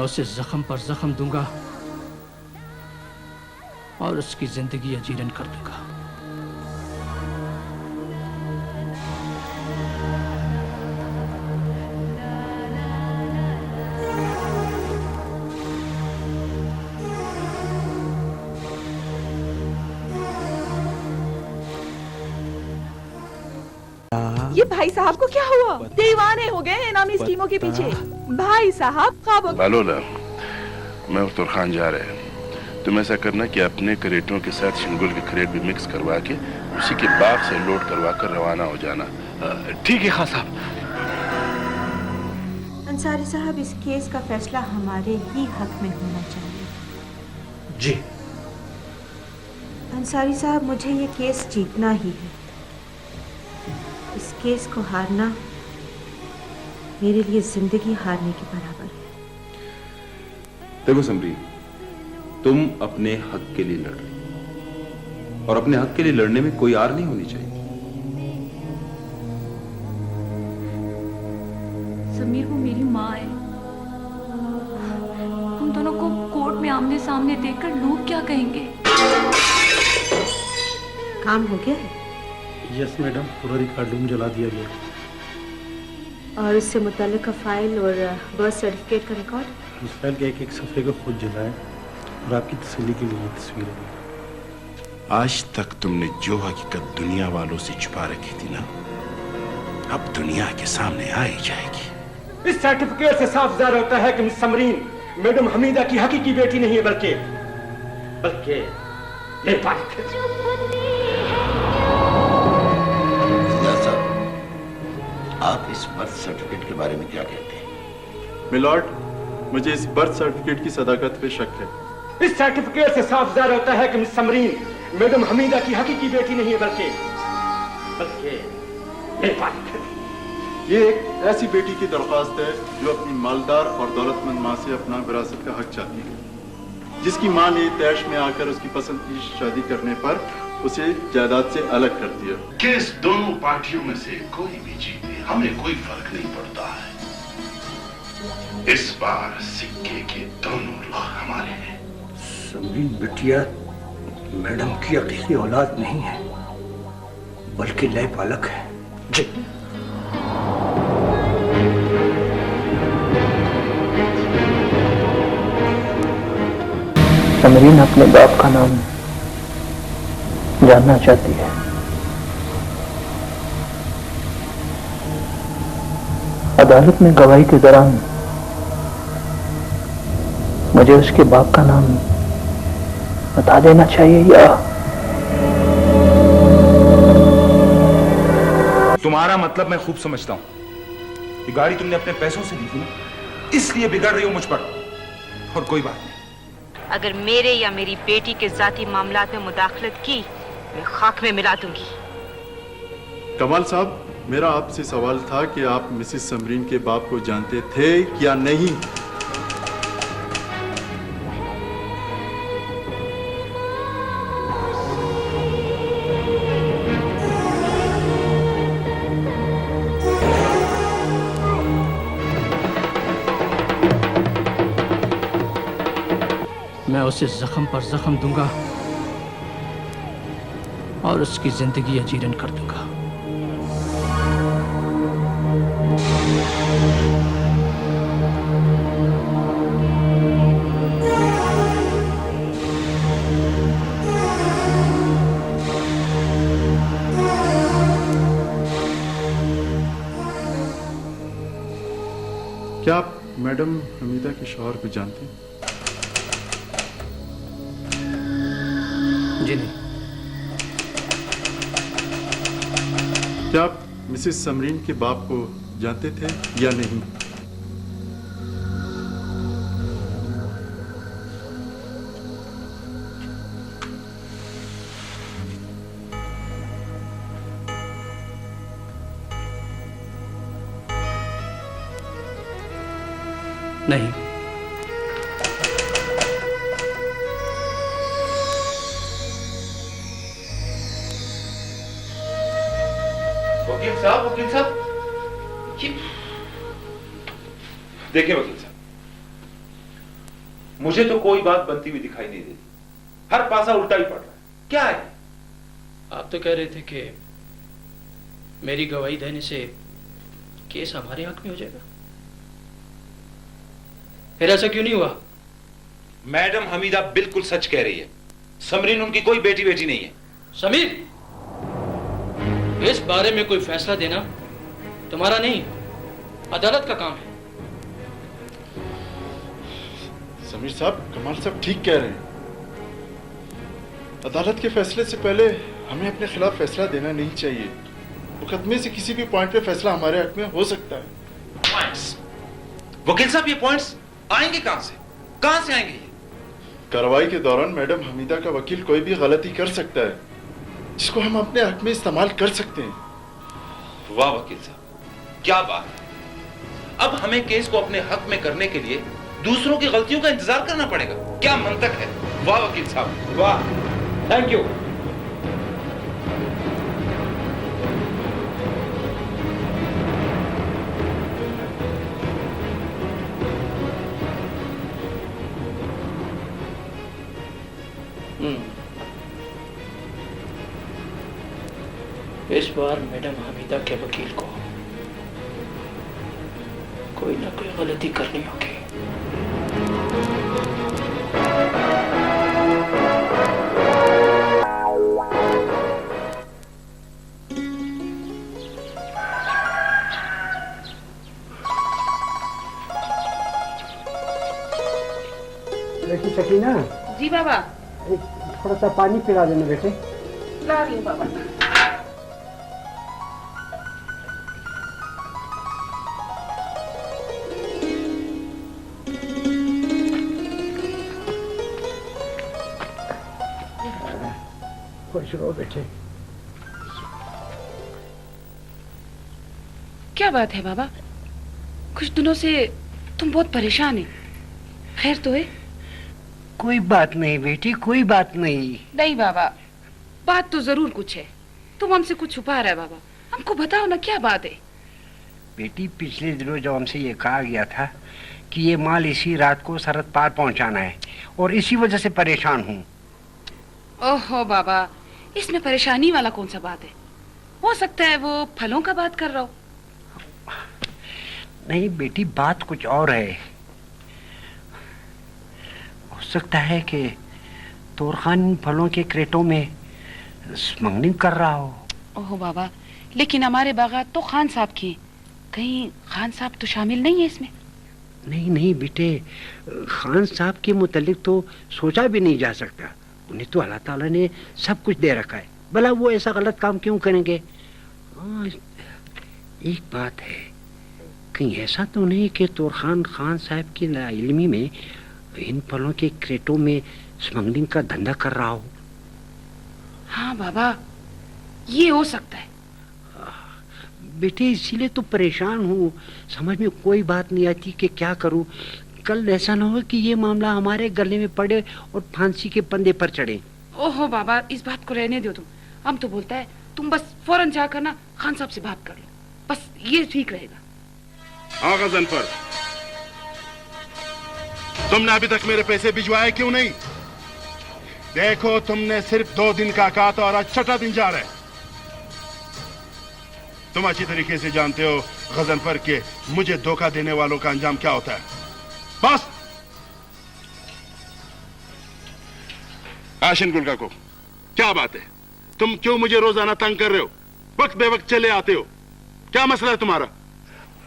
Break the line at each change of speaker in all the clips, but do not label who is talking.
उसे जख्म पर जख्म दूंगा और उसकी जिंदगी अजीरन कर दूंगा।
ये भाई साहब को क्या हुआ? दीवाने हो गए इनामी स्कीमों के पीछे। भाई साहब ख्वाबों
बालोला, मैं और तुरखान जा रहे हैं। तुम ऐसा करना कि अपने करेटों के साथ शिंगुल के करेट भी मिक्स करवा के उसी के बाग से लोड करवा कर रवाना हो जाना।
ठीक है खान साहब।
अंसारी साहब, इस केस का फैसला हमारे ही हक में होना चाहिए।
जी
अंसारी साहब, मुझे ये केस जीतना ही है। इस केस को हारना मेरे लिए जिंदगी हारने के बराबर है।
देखो समरीन, तुम अपने हक के लिए लड़ रही और अपने हक के लिए लड़ने में कोई आर नहीं होनी चाहिए।
समीर, वो मेरी माँ है। हम दोनों को कोर्ट में आमने सामने देखकर लोग क्या कहेंगे?
काम हो गया है?
यस मैडम, पूरा रिकॉर्ड रूम जला दिया गया।
और उससे मुताल्लिका फाइल और बर्थ सर्टिफिकेट का रिकॉर्ड?
उस फाइल के एक सफे को खुद जलाएं और आपकी तसल्ली के लिए ये तस्वीर है।
आज तक तुमने जो हकीकत दुनिया वालों से छुपा रखी थी ना, अब दुनिया के सामने आ ही जाएगी।
इस सर्टिफिकेट से साफ जाहिर होता है कि मिस समरीन मैडम हमीदा की हकीकी बेटी नहीं है, बल्कि नेपाल
आप इस बर्थ सर्टिफिकेट के बारे में क्या कहते हैं?
मिलॉर्ड, मुझे इस बर्थ सर्टिफिकेट की सदाकत पे शक है।
इस सर्टिफिकेट से साफ जाहिर होता है कि मिस समरीन मैडम हमीदा की हकीकी बेटी नहीं है, बल्कि नेपाल।
ये एक ऐसी बेटी की दरख्वास्त है जो अपनी मालदार और दौलतमंद माँ से अपना विरासत का हक चाहती है, जिसकी माँ ने तैश में आकर उसकी पसंद की शादी करने पर उसे जायदाद से अलग कर दिया।
केस दोनों पार्टियों में से कोई भी जीते, हमें कोई फर्क नहीं पड़ता है। इस बार सिक्के के दोनों रुख हमारे हैं।
समरीन बिटिया मैडम की अकीकी औलाद नहीं है, बल्कि लय पालक है।
जी
समरीन अपने बाप का नाम जानना चाहती है। अदालत में गवाही के दौरान मुझे उसके बाप का नाम बता देना चाहिए या?
तुम्हारा मतलब मैं खूब समझता हूं। ये गाड़ी तुमने अपने पैसों से ली थी ना, इसलिए बिगड़ रही हो मुझ पर। और कोई बात नहीं,
अगर मेरे या मेरी बेटी के जाती मामलात में मुदाखलत की, मैं खाक में मिला दूंगी।
कमाल साहब, मेरा आपसे सवाल था कि आप मिसेस समरीन के बाप को जानते थे या नहीं?
मैं उसे जख्म पर जख्म दूंगा और उसकी जिंदगी अजीरन कर दूंगा।
क्या आप मैडम हमीदा के शौहर को जानते हैं?
जी नहीं।
क्या आप मिसेस समरीन के बाप को जानते थे या नहीं?
नहीं।
वकील साहब, देखिए वकील साहब, मुझे तो कोई बात बनती हुई दिखाई नहीं देती, हर पासा उल्टा ही पड़ रहा है। क्या है?
आप तो कह रहे थे कि मेरी गवाही देने से केस हमारे हक में हो जाएगा, फिर ऐसा क्यों नहीं हुआ?
मैडम हमीदा बिल्कुल सच कह रही है, समरीन उनकी कोई बेटी नहीं है।
समीर, इस बारे में कोई फैसला देना तुम्हारा नहीं, अदालत का काम है।
समीर साहब, कमाल साहब ठीक कह रहे हैं। अदालत के फैसले से पहले हमें अपने खिलाफ फैसला देना नहीं चाहिए। मुकदमे से किसी भी पॉइंट पे फैसला हमारे हक में हो सकता है।
पॉइंट्स? वकील साहब, ये पॉइंट्स आएंगे कहां से? कहां से आएंगे ये?
कार्रवाई के दौरान मैडम हमीदा का वकील कोई भी गलती कर सकता है, जिसको हम अपने हक में इस्तेमाल कर सकते हैं।
वाह वकील साहब, क्या बात है। अब हमें केस को अपने हक में करने के लिए दूसरों की गलतियों का इंतजार करना पड़ेगा। क्या मंतक है। वाह वकील साहब, वाह, थैंक यू।
इस बार मैडम हमीदा के वकील को कोई ना कोई गलती करनी होगी।
बेटी सकीना,
जी बाबा।
थोड़ा सा पानी पिला देना बेटे।
ला रही हूँ बाबा।
खुश रहो बेटे।
क्या बात है बाबा, कुछ दिनों से तुम बहुत परेशान है। खैर तो है?
कोई बात नहीं बेटी, कोई बात नहीं।
नहीं बाबा, बात तो जरूर कुछ है। तुम हमसे कुछ छुपा रहा है बाबा, हमको बताओ ना क्या बात है।
बेटी, पिछले दिनों जो हमसे ये कहा गया था कि ये माल इसी रात को सरहद पार पहुंचाना है, और इसी वजह से परेशान हूँ।
ओहो बाबा, इसमें परेशानी वाला कौन सा बात है? हो सकता है वो फलों का बात कर रहा हो।
नहीं बेटी, बात कुछ और है। हो सकता है कि तोरखान फलों के क्रेटों में स्मगलिंग कर रहा हो।
ओहो बाबा, लेकिन हमारे बागात तो खान साहब की, कहीं खान साहब तो शामिल नहीं है इसमें?
नहीं नहीं बेटे, खान साहब के मुतालिक तो सोचा भी नहीं जा सकता। उन्हें तो अल्लाह ताला ने सब कुछ दे रखा है, भला वो ऐसा गलत काम क्यों करेंगे? एक बात है, कहीं ऐसा तो नहीं कि तोरखान खान साहब की नाइल्मी में इन फलों के क्रेटों में स्मगलिंग का धंधा कर रहा हो?
हाँ बाबा, ये हो सकता है।
बेटे, इसीलिए तो परेशान हूँ, समझ में कोई बात नहीं आती कि क्या करूँ। कल ऐसा ना हो कि ये मामला हमारे गले में पड़े और फांसी के पंदे पर चढ़े।
ओहो बाबा, इस बात को रहने दो तुम। हम तो बोलता है तुम बस फौरन जाकर ना खान साहब से बात कर लो, बस ये ठीक रहेगा।
हाँ गजनफर, तुमने अभी तक मेरे पैसे भिजवाए क्यों नहीं? देखो, तुमने सिर्फ 2 दिन का कहा था और आज 6ठा दिन जा रहा है। तुम अच्छी तरीके से जानते हो गजनफर के मुझे धोखा देने वालों का अंजाम क्या होता है। बस आशिन गुलका को, क्या बात है? तुम क्यों मुझे रोजाना तंग कर रहे हो? वक्त बेवक्त चले आते हो, क्या मसला है तुम्हारा?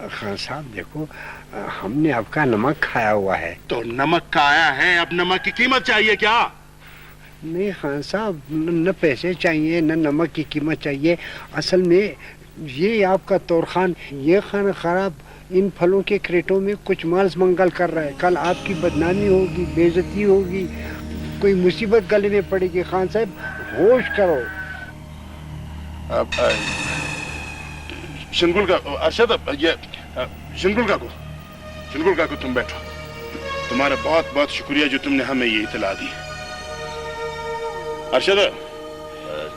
खान साहब देखो, हमने आपका नमक खाया हुआ है।
तो नमक खाया है, अब नमक की कीमत चाहिए क्या?
नहीं खान साहब, न पैसे चाहिए न नमक की कीमत चाहिए। असल में ये आपका तोरखान, ये खाना खराब इन फलों के क्रेटों में कुछ माल मंगल कर रहा है। कल आपकी बदनामी होगी, बेइज्जती होगी, कोई मुसीबत गले में पड़ेगी। खान साहब होश करो।
अब शिनगुल का अरशद, ये शिनगुल का को तुम बैठो। तुम्हारा बहुत बहुत शुक्रिया जो तुमने हमें ये इतला दी। अरशद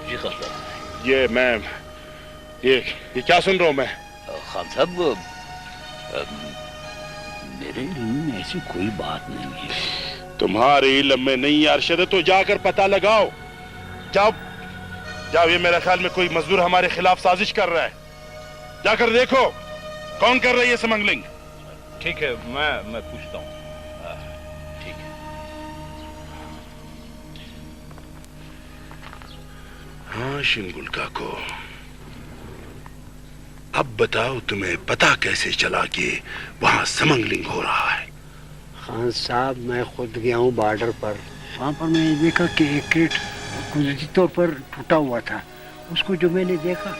जी खान साहब।
ये मैं ये क्या सुन रहा हूँ मैं?
खान साहब, मेरे इल्म में ऐसी कोई बात नहीं है।
तुम्हारे इल्म में नहीं अरशद, तो जाकर पता लगाओ। जाओ जाओ, ये मेरे ख्याल में कोई मजदूर हमारे खिलाफ साजिश कर रहा है। जाकर देखो कौन कर रही है स्मगलिंग।
ठीक है, मैं पूछता हूँ। ठीक है।
हाँ शिंगुल काको, अब बताओ तुम्हें पता कैसे चला कि वहां स्मगलिंग हो रहा है?
खान साहब, मैं खुद गया हूँ बॉर्डर पर। वहाँ पर मैंने देखा कि एक क्रेट कुदरती तौर पर टूटा हुआ था। उसको जो मैंने देखा,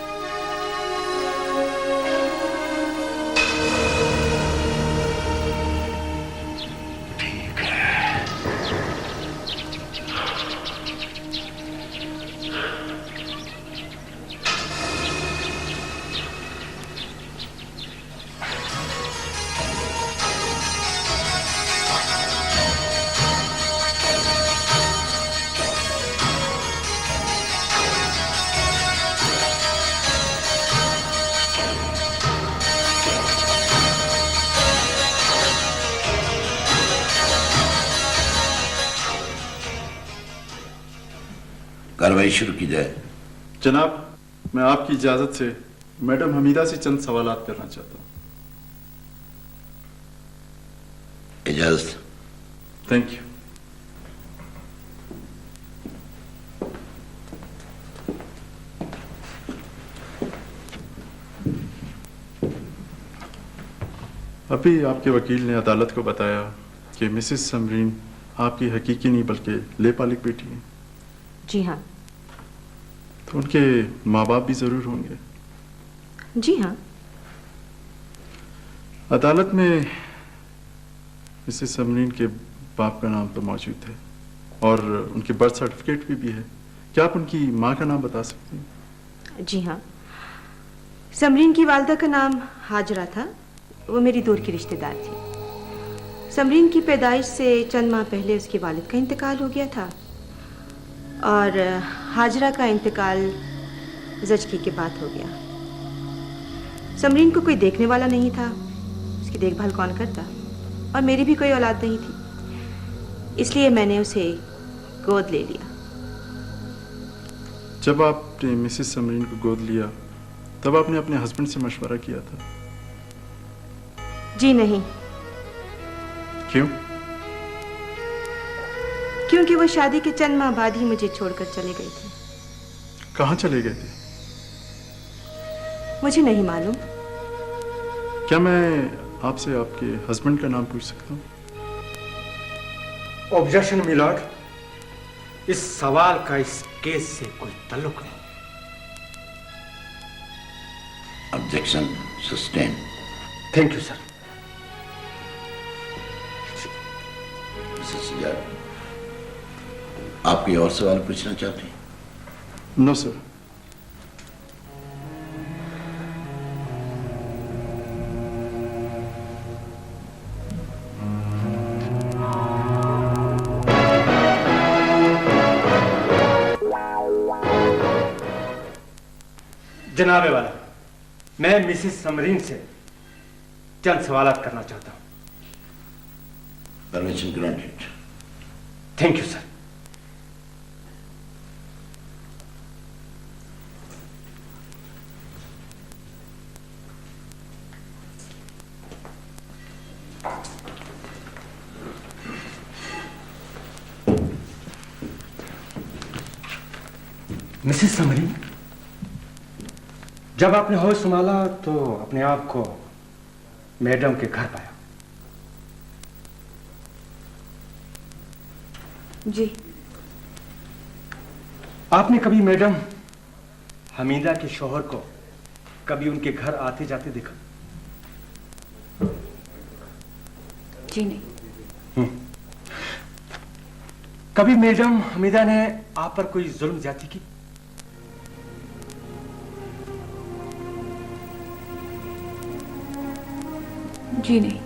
कार्रवाई शुरू की जाए।
जनाब, मैं आपकी इजाजत से मैडम हमीदा से चंद सवालात करना चाहता हूँ।
इजाजत।
Thank you. अभी आपके वकील ने अदालत को बताया कि मिसेस समरीन आपकी हकीकी नहीं बल्कि लेपालिक बेटी है।
जी हाँ।
तो उनके माँ बाप भी जरूर होंगे।
जी हाँ।
अदालत में मिसेस समरीन के बाप का नाम तो मौजूद है और उनके बर्थ सर्टिफिकेट भी है। क्या आप उनकी माँ का नाम बता सकती हैं?
जी हाँ, समरीन की वालिदा का नाम हाजरा था। वो मेरी दूर की रिश्तेदार थी। समरीन की पैदाइश से चंद माह पहले उसके वालिद का इंतकाल हो गया था और हाजरा का इंतकाल ज़चगी के बाद हो गया। समरीन को कोई देखने वाला नहीं था, उसकी देखभाल कौन करता, और मेरी भी कोई औलाद नहीं थी, इसलिए मैंने उसे गोद ले लिया।
जब आपने मिसेस समरीन को गोद लिया तब आपने अपने हस्बैंड से मशवरा किया था?
जी नहीं।
क्यों?
क्योंकि वो शादी के चंद माह बाद ही मुझे छोड़कर चले गए थे।
कहाँ चले गए थे?
मुझे नहीं मालूम।
क्या मैं आपसे आपके हस्बैंड का नाम पूछ सकता हूँ?
ऑब्जेक्शन मिलॉर्ड, इस सवाल का इस केस से कोई ताल्लुक नहीं।
Objection sustain.
Thank you sir.
आप कोई और सवाल पूछना चाहते हैं?
No sir.
जनाबे वाला, मैं मिसेस समरीन से चंद सवालात करना चाहता हूं।
Permission granted.
Thank you sir. Mrs Samreen, जब आपने होश संभाला तो अपने आप को मैडम के घर पाया?
जी।
आपने कभी मैडम हमीदा के शौहर को कभी उनके घर आते जाते देखा?
जी नहीं।
कभी मैडम हमीदा ने आप पर कोई जुल्म ज्यादती की?
जी नहीं।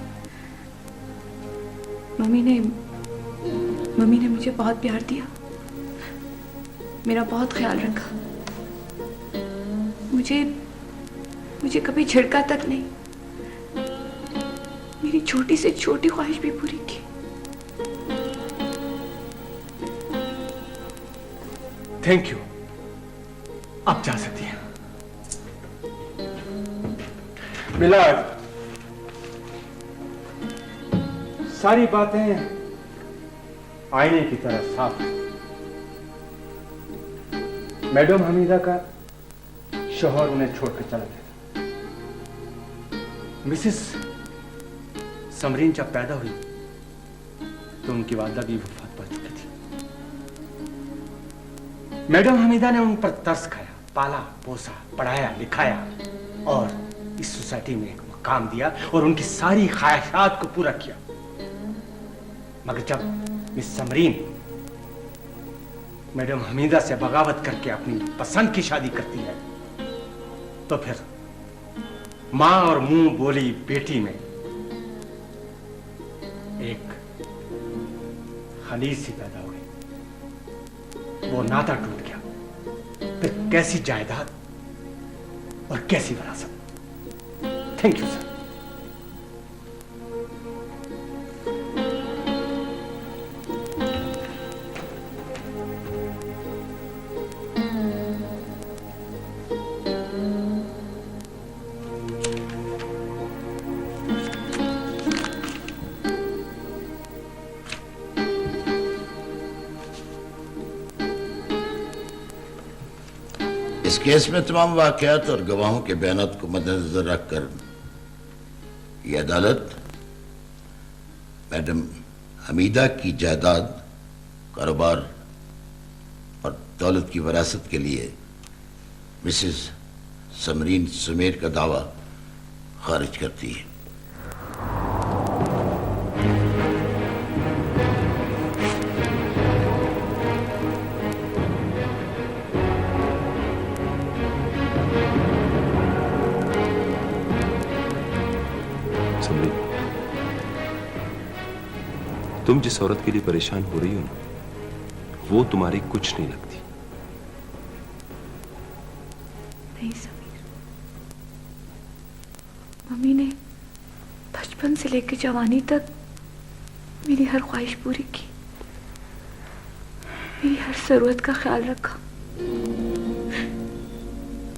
मम्मी ने मुझे बहुत प्यार दिया, मेरा बहुत ख्याल रखा, मुझे कभी झिड़का तक नहीं, मेरी छोटी से छोटी ख्वाहिश भी पूरी की।
थैंक यू, आप जा सकती हैं। मिलाद, सारी बातें आईने की तरह साफ हैं। मैडम हमीदा का शौहर उन्हें छोड़कर चला गया। मिसेस समरीन जब पैदा हुई तो उनकी वालदा भी वफात पा चुकी थी। मैडम हमीदा ने उन पर तरस खाया, पाला पोसा, पढ़ाया लिखाया और इस सोसाइटी में एक मकाम दिया और उनकी सारी ख्वाहिशात को पूरा किया। मगर जब मिस समरीन मैडम हमीदा से बगावत करके अपनी पसंद की शादी करती है तो फिर मां और मुंह बोली बेटी में एक खलीज सी पैदा हो गई। वो नाता टूट गया। फिर कैसी जायदाद और कैसी विरासत। Thank you sir.
इस केस में तमाम वाकयात और गवाहों के बयानात को मद्देनजर रखकर यह अदालत मैडम हमीदा की जायदाद, कारोबार और दौलत की वरासत के लिए मिसेस समरीन सुमेर का दावा खारिज करती है।
तुम जिस औरत के लिए परेशान हो रही हो ना, वो तुम्हारी कुछ नहीं लगती।
नहीं समीर, मम्मी ने बचपन से लेकर जवानी तक मेरी हर ख्वाहिश पूरी की, मेरी हर जरूरत का ख्याल रखा,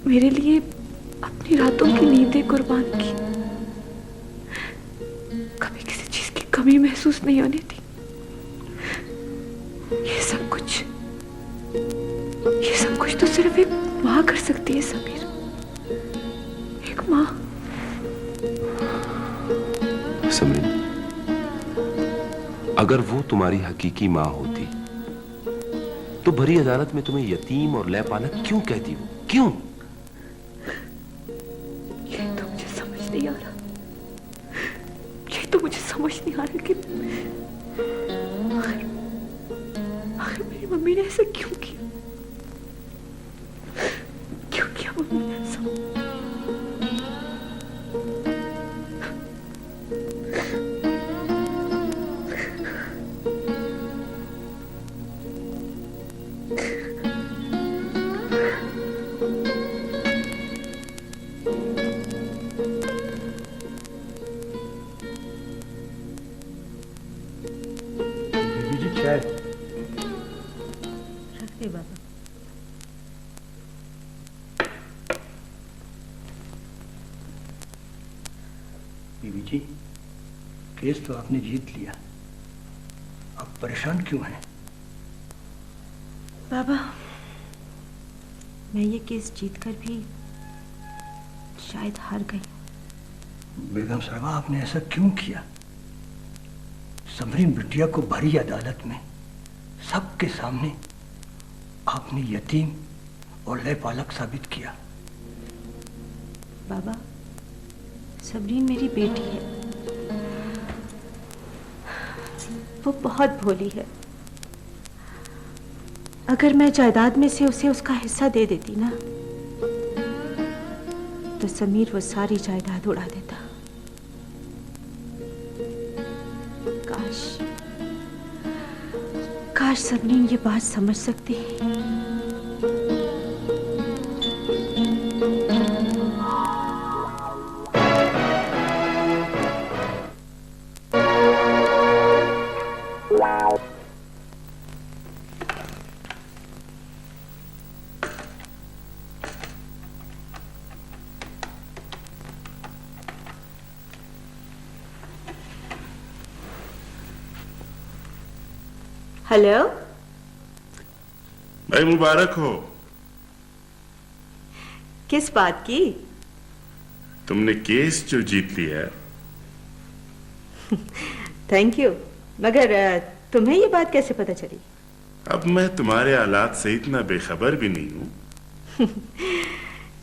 मेरे लिए अपनी रातों की नींदें कुर्बान की। कभी किसी चीज की कमी महसूस नहीं होने दी। ये सब कुछ तो सिर्फ एक माँ कर सकती है समीर, एक माँ।
समरीन, अगर वो तुम्हारी हकीकी माँ होती तो भरी अदालत में तुम्हें यतीम और लैपालक क्यों कहती वो? क्यों?
ये तो मुझे समझ नहीं आ रहा। ये तो मुझे समझ नहीं आ रहा कि आखिर मेरी मम्मी ने ऐसा क्यों किया? क्यों किया मम्मी ने ऐसा?
रखते बाबा।
बीबी जी, केस तो आपने जीत लिया, अब परेशान क्यों हैं?
बाबा, मैं ये केस जीतकर भी शायद हार गई।
बेगम साहबा, आपने ऐसा क्यों किया? समरीन बिटिया को भरी अदालत में सबके सामने आपने यतीम और लैपालक साबित किया।
बाबा, समरीन मेरी बेटी है, वो बहुत भोली है। अगर मैं जायदाद में से उसे उसका हिस्सा दे देती ना, तो समीर वो सारी जायदाद उड़ा देता। काश समरीन ये बात समझ सकती। हेलो।
भाई मुबारक हो।
किस बात की?
तुमने केस जो जीत लिया है।
Thank you. मगर तुम्हें ये बात कैसे पता चली?
अब मैं तुम्हारे हालात से इतना बेखबर भी नहीं हूं।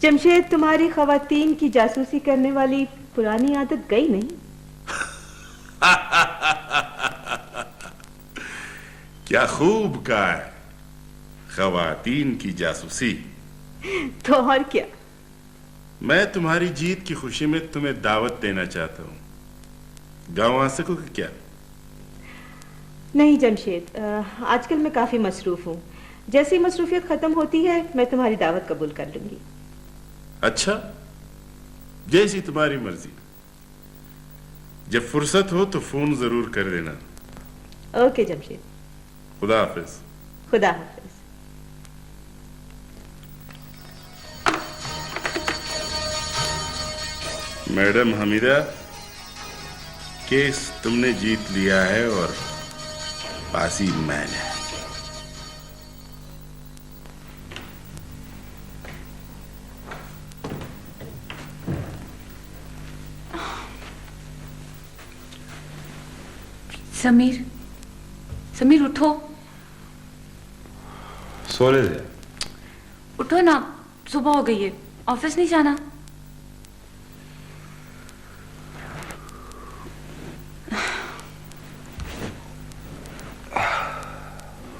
जमशेद, तुम्हारी खवातीन की जासूसी करने वाली पुरानी आदत गई नहीं?
क्या खूब कहा है, खवातीन की जासूसी।
तो और क्या।
मैं तुम्हारी जीत की खुशी में तुम्हें दावत देना चाहता हूं। गांव आ सकोगे क्या?
नहीं जमशेद, आजकल मैं काफी मसरूफ हूँ। जैसी मसरूफियत खत्म होती है मैं तुम्हारी दावत कबूल कर लूंगी।
अच्छा, जैसी तुम्हारी मर्जी। जब फुर्सत हो तो फोन जरूर कर देना।
ओके जमशेद।
खुदा हाफिज।
खुदा हाफिज।
मैडम हमीदा, केस तुमने जीत लिया है और बाजी मैंने।
समीर, समीर उठो।
सोने दे।
उठो ना, सुबह हो गई है, ऑफिस नहीं जाना?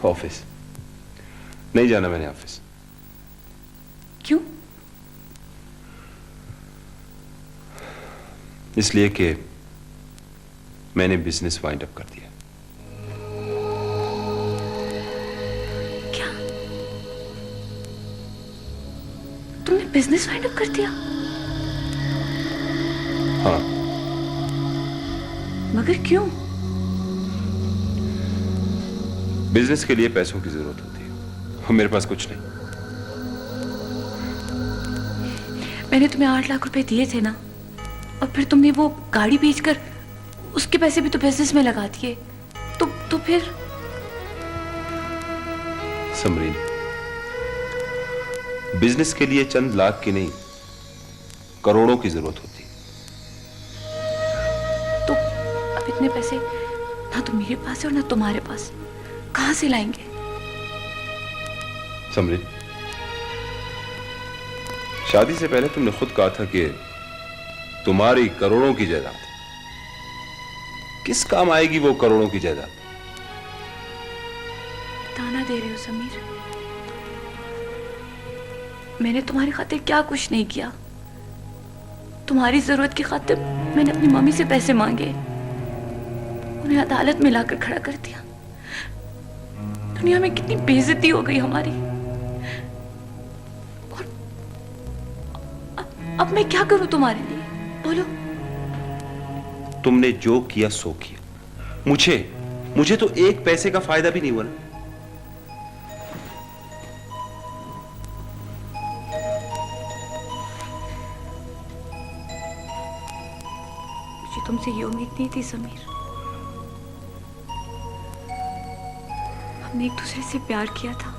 ऑफिस नहीं जाना मैंने ऑफिस।
क्यों?
इसलिए कि मैंने बिजनेस वाइंड अप कर दिया।
क्या? तुमने बिजनेस वाइंड अप कर दिया?
हाँ।
मगर क्यों?
बिजनेस के लिए पैसों की जरूरत होती है और मेरे पास कुछ नहीं।
मैंने तुम्हें 8 लाख रुपए दिए थे ना, और फिर तुमने वो गाड़ी बेचकर उसके पैसे भी तो बिजनेस में लगा दिए। तो फिर?
समरीन, बिजनेस के लिए चंद लाख की नहीं, करोड़ों की जरूरत होती है।
तो अब इतने पैसे ना तो मेरे पास है और ना तुम्हारे पास, कहां से लाएंगे?
समरीन, शादी से पहले तुमने खुद कहा था कि तुम्हारी करोड़ों की जायदाद, किस काम आएगी वो करोड़ों की जायदाद?
ताना दे रहे हो समीर? मैंने तुम्हारी खातिर क्या कुछ नहीं किया। तुम्हारी जरूरत की खातिर मैंने अपनी मम्मी से पैसे मांगे, उन्हें अदालत में लाकर खड़ा कर दिया। दुनिया में कितनी बेइज्जती हो गई हमारी। और अब मैं क्या करूं तुम्हारे लिए, बोलो?
तुमने जो किया सो किया। मुझे तो एक पैसे का फायदा भी नहीं हुआ।
मुझे तुमसे ये उम्मीद नहीं थी समीर। हमने एक दूसरे से प्यार किया था,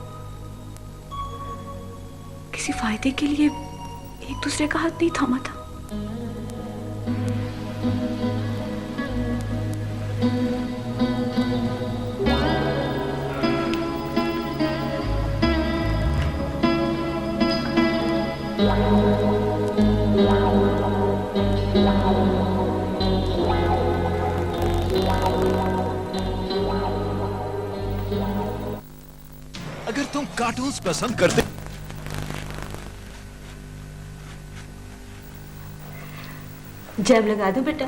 किसी फायदे के लिए एक दूसरे का हाथ नहीं थामा था।
अगर तुम कार्टून्स पसंद करते।
जैब लगा दूं बेटा?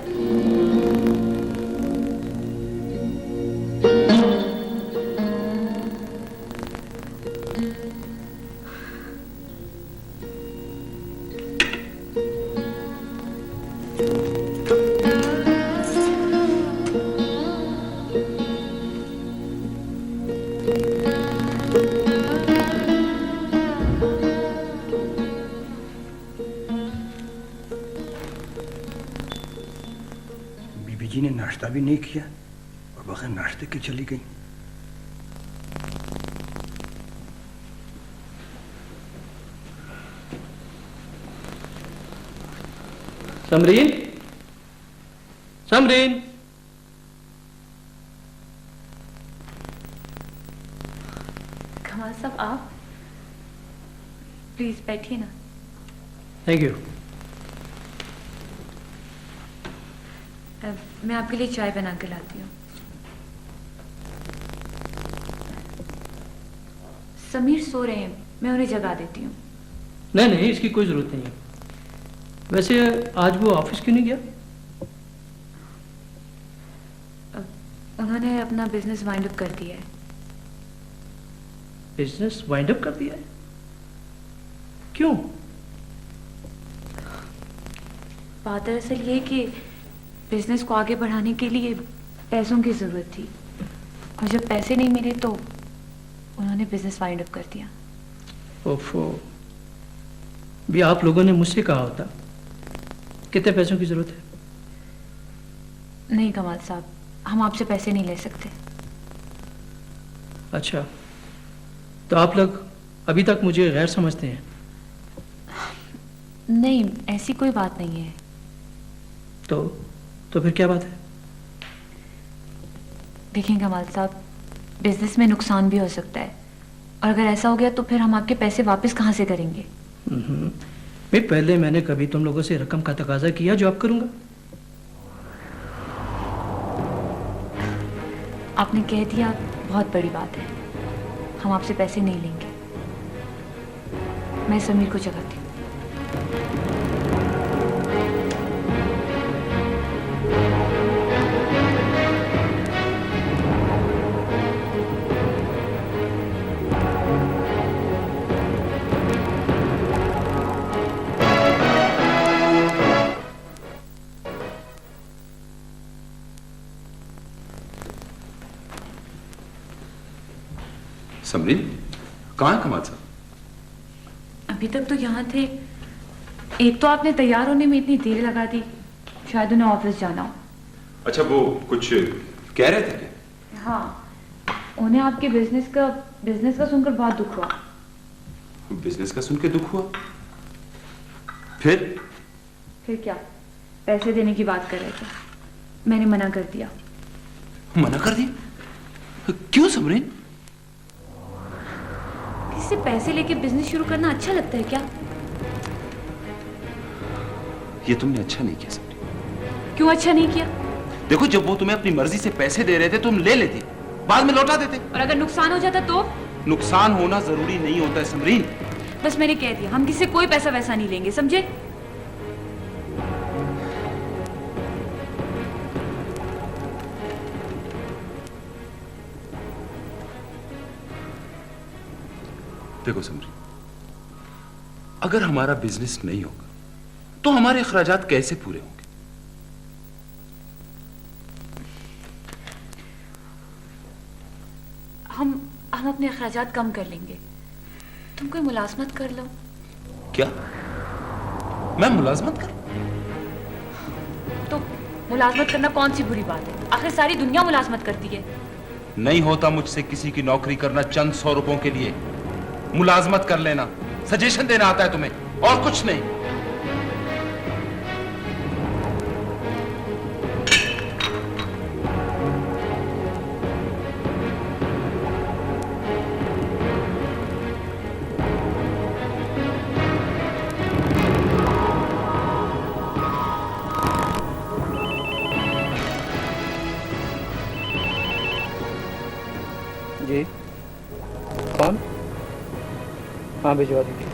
बीबी जी ने नाश्ता भी नहीं किया और बगैर नाश्ते के चली गई।
समरीन, समरीन।
कमाल साहब आप प्लीज बैठिए ना।
Thank you.
मैं आपके लिए चाय बना के लाती हूँ। समीर सो रहे हैं, मैं उन्हें जगा देती हूँ।
नहीं नहीं, इसकी कोई जरूरत नहीं है। वैसे आज वो ऑफिस क्यों नहीं गया?
उन्होंने अपना बिजनेस वाइंड अप कर दिया है।
बिजनेस वाइंड अप कर दिया है? क्यों?
बात दरअसल ये कि बिजनेस को आगे बढ़ाने के लिए पैसों की जरूरत थी, और जब पैसे नहीं मिले तो उन्होंने बिजनेस वाइंड अप कर दिया।
ओफो, भी आप लोगों ने मुझसे कहा होता। कितने पैसों की जरूरत है?
नहीं कमाल साहब, हम आपसे पैसे नहीं ले सकते।
अच्छा, तो आप लोग अभी तक मुझे गैर समझते हैं?
नहीं, ऐसी कोई बात नहीं है।
तो फिर क्या बात है?
देखें कमाल साहब, बिजनेस में नुकसान भी हो सकता है, और अगर ऐसा हो गया तो फिर हम आपके पैसे वापस कहाँ से करेंगे?
भाई, पहले मैंने कभी तुम लोगों से रकम का तकाजा किया जो अब करूंगा?
आपने कह दिया, बहुत बड़ी बात है। हम आपसे पैसे नहीं लेंगे। मैं समीर को जगाती हूँ।
समरीन, कहाँ है कमाल साहब?
अभी तक तो यहाँ थे। एक तो आपने तैयार होने में इतनी देर लगा दी, शायद उन्हें ऑफिस जाना हो।
अच्छा, वो कुछ कह रहे थे क्या?
हाँ, उन्हें आपके बिजनेस का सुनकर बहुत दुख हुआ।
बिजनेस का सुन के दुख हुआ? फिर
क्या, पैसे देने की बात कर रहे थे। मैंने मना कर दिया।
मना कर दिया? क्यों समरीन?
किसी से पैसे लेके बिजनेस शुरू करना अच्छा लगता है क्या?
ये तुमने अच्छा नहीं किया समरीन।
क्यों अच्छा नहीं किया?
देखो, जब वो तुम्हें अपनी मर्जी से पैसे दे रहे थे तुम ले लेती, बाद में लौटा देते।
और अगर नुकसान हो जाता तो?
नुकसान होना जरूरी नहीं होता है समरीन।
बस मैंने कह दिया, हम किसी से कोई पैसा वैसा नहीं लेंगे, समझे?
देखो समरीन, अगर हमारा बिजनेस नहीं होगा तो हमारे अखराजात कैसे पूरे होंगे?
हम अपने अखराजात कम कर लेंगे। तुम कोई मुलाजमत कर लो।
क्या? मैं मुलाजमत कर?
तो मुलाजमत करना कौन सी बुरी बात है? आखिर सारी दुनिया मुलाजमत करती है।
नहीं होता मुझसे किसी की नौकरी करना चंद 100 रुपयों के लिए। मुलाजमत कर लेना, सजेशन देना आता है तुम्हें, और कुछ नहीं।
जी, कौन? हाँ, भिजवा दीजिए।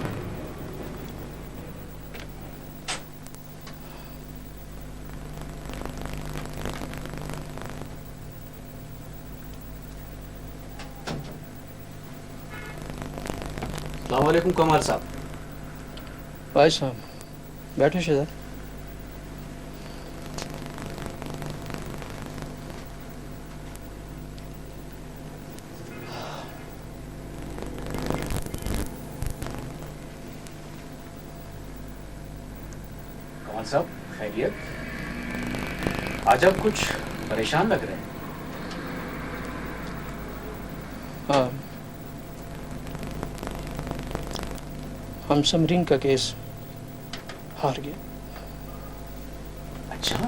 अस्सलाम वालेकुम कमाल साहब।
भाई साहब, बैठो शेजार।
कमाल साहब, खैरियत? आज आप कुछ परेशान लग रहे हैं।
हाँ, हम समरीन का केस हार गए।
अच्छा,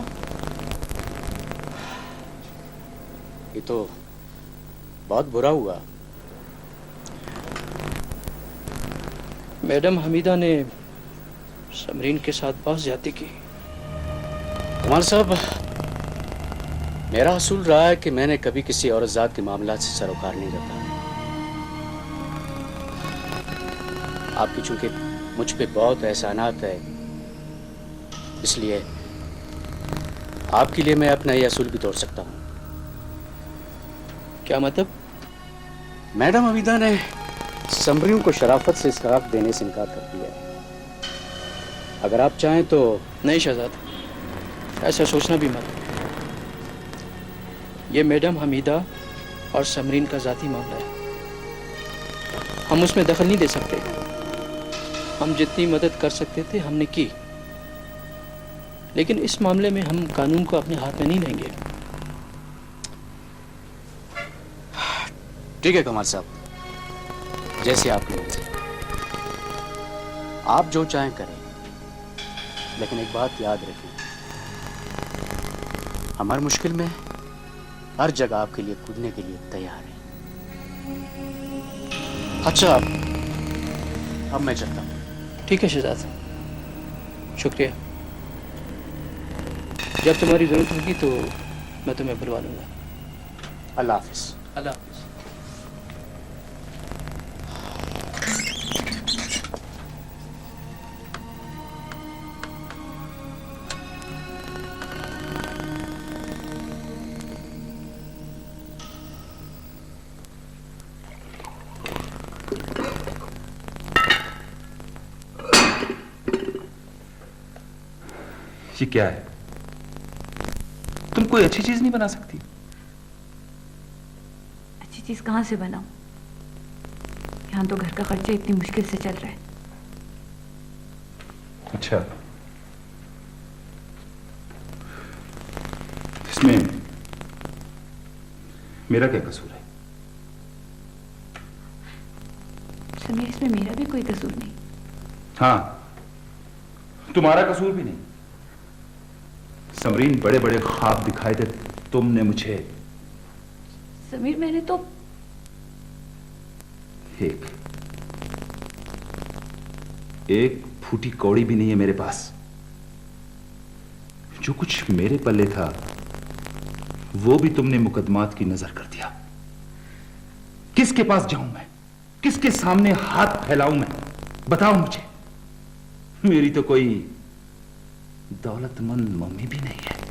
ये तो बहुत बुरा हुआ।
मैडम हमीदा ने समरीन के साथ बहुत ज्यादती की।
कमाल साहब, मेरा असूल रहा है कि मैंने कभी किसी औरत जात के मामला से सरोकार नहीं रखा। आपकी चूंकि मुझ पे बहुत एहसानात है, इसलिए आपके लिए मैं अपना ये असूल भी तोड़ सकता हूँ।
क्या मतलब?
मैडम हमीदा ने समरीन को शराफत से इसका हक देने से इनकार कर दिया। अगर आप चाहें तो।
नहीं शहजाद, ऐसा सोचना भी मत। ये मैडम हमीदा और समरीन का जाती मामला है, हम उसमें दखल नहीं दे सकते। हम जितनी मदद कर सकते थे हमने की, लेकिन इस मामले में हम कानून को अपने हाथ में नहीं लेंगे।
ठीक है कमाल साहब, जैसे आपकी मर्जी, आप जो चाहें करें, लेकिन एक बात याद रखें, हम हर मुश्किल में हर जगह आपके लिए कूदने के लिए तैयार हैं। अच्छा, अब मैं चलता हूँ।
ठीक है शहजाद, शुक्रिया। जब तुम्हारी जरूरत होगी तो मैं तुम्हें बुलवा लूंगा।
अल्लाह हाफिज।
अल्लाह हाफिज।
ये क्या है? तुम कोई अच्छी चीज नहीं बना सकती?
अच्छी चीज कहां से बनाऊं? यहां तो घर का खर्चा इतनी मुश्किल से चल रहा है।
अच्छा, इसमें मेरा क्या कसूर है?
समीर, इसमें मेरा भी कोई कसूर नहीं।
हाँ, तुम्हारा कसूर भी नहीं। समरीन बड़े बड़े ख्वाब दिखाए थे तुमने मुझे।
समीर, मैंने तो
एक फूटी कौड़ी भी नहीं है मेरे पास। जो कुछ मेरे पल्ले था वो भी तुमने मुकदमात की नजर कर दिया। किसके पास जाऊं मैं? किसके सामने हाथ फैलाऊं मैं? बताओ मुझे। मेरी तो कोई दौलतमंद मम्मी भी नहीं है।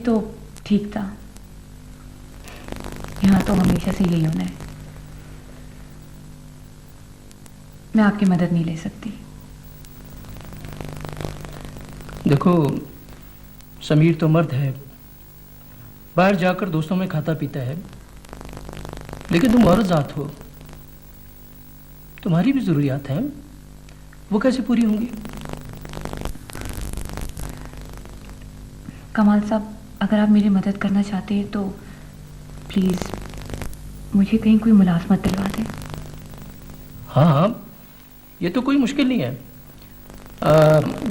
तो ठीक था, यहां तो हमेशा से यही होना है। मैं आपकी मदद नहीं ले सकती।
देखो, समीर तो मर्द है, बाहर जाकर दोस्तों में खाता पीता है, लेकिन तुम औरत जात हो, तुम्हारी भी जरूरियात हैं, वो कैसे पूरी होंगी?
कमाल साहब, अगर आप मेरी मदद करना चाहते हैं तो प्लीज़ मुझे कहीं कोई मुलाजमत दिलवा दें।
हाँ हाँ, ये तो कोई मुश्किल नहीं है।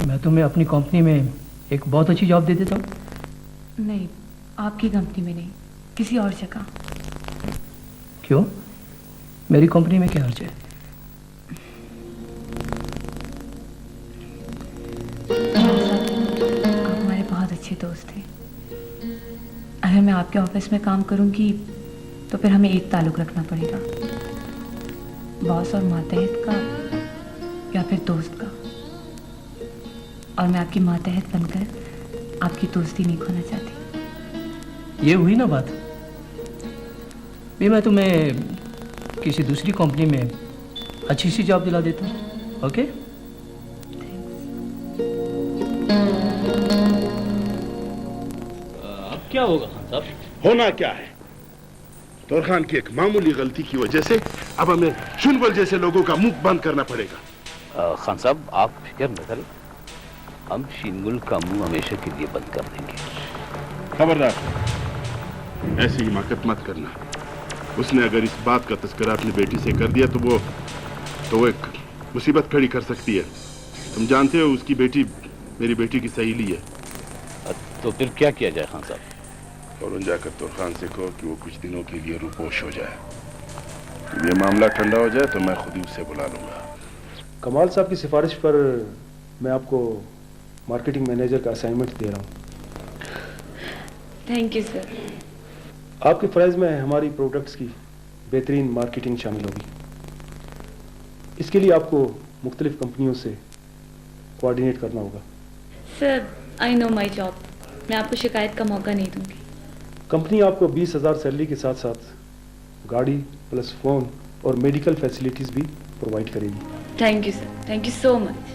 मैं तुम्हें अपनी कंपनी में एक बहुत अच्छी जॉब दे देता हूँ।
नहीं, आपकी कंपनी में नहीं, किसी और जगह।
क्यों? मेरी कंपनी में क्या अर्ज है?
आप हमारे बहुत अच्छे दोस्त थे। अगर मैं आपके ऑफिस में काम करूंगी तो फिर हमें एक ताल्लुक रखना पड़ेगा, बॉस और मातहत का या फिर दोस्त का। और मैं आपकी मातहत बनकर आपकी दोस्ती नहीं खोना चाहती।
ये हुई ना बात। भी मैं तुम्हें किसी दूसरी कंपनी में अच्छी सी जॉब दिला देता हूँ। ओके?
अब क्या होगा खान साहब?
होना क्या है? तौर खान की एक मामूली गलती की वजह से अब हमें शुनबल जैसे लोगों का मुंह बंद करना पड़ेगा।
खान साहब आप फिक्र न करें, हम शिनगुल का मुंह हमेशा के लिए बंद कर देंगे।
खबरदार, ऐसी हिमाकत मत करना। उसने अगर इस बात का तस्करा अपनी बेटी से कर दिया तो वो एक मुसीबत खड़ी कर सकती है। तुम जानते हो उसकी बेटी मेरी बेटी की सहेली है।
तो फिर क्या किया जाए खान साहब?
फौरन जाकर तौर खान से कहो कि वो कुछ दिनों के लिए रूपोश हो जाए। जब ये मामला ठंडा हो जाए तो मैं खुद ही उससे बुला लूंगा।
कमाल साहब की सिफारिश पर मैं आपको मार्केटिंग मैनेजर का असाइनमेंट दे रहा हूँ।
Thank you sir.
आपके फ़राइज़ में हमारी प्रोडक्ट्स की बेहतरीन मार्केटिंग शामिल होगी। इसके लिए आपको मुख्तलिफ कंपनियों से कोऑर्डिनेट करना होगा।
Sir I know my job, मैं आपको शिकायत का मौका नहीं दूंगी।
कंपनी आपको 20,000 सैलरी के साथ साथ गाड़ी प्लस फ़ोन और मेडिकल फैसिलिटीज़ भी प्रोवाइड करेगी।
Thank you sir, thank you so much.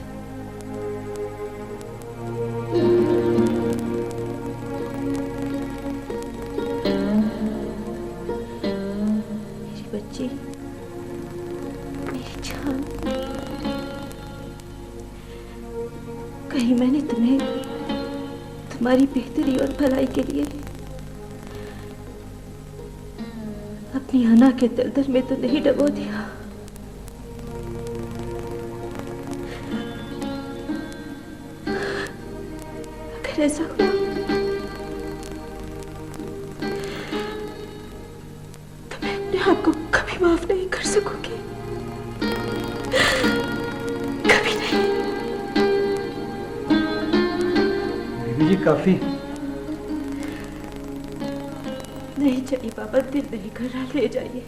मेरी बच्ची, मेरी जान, कहीं मैंने तुम्हें तुम्हारी बेहतरी और भलाई के लिए अपनी अना के दलदल में तो नहीं डबो दिया। अगर ऐसा हुआ तो मैं अपने आप को कभी माफ नहीं कर सकूंगी, कभी नहीं।
बीबी जी काफी
नहीं चाहिए बाबा, दिल नहीं कर रहा, ले जाइए।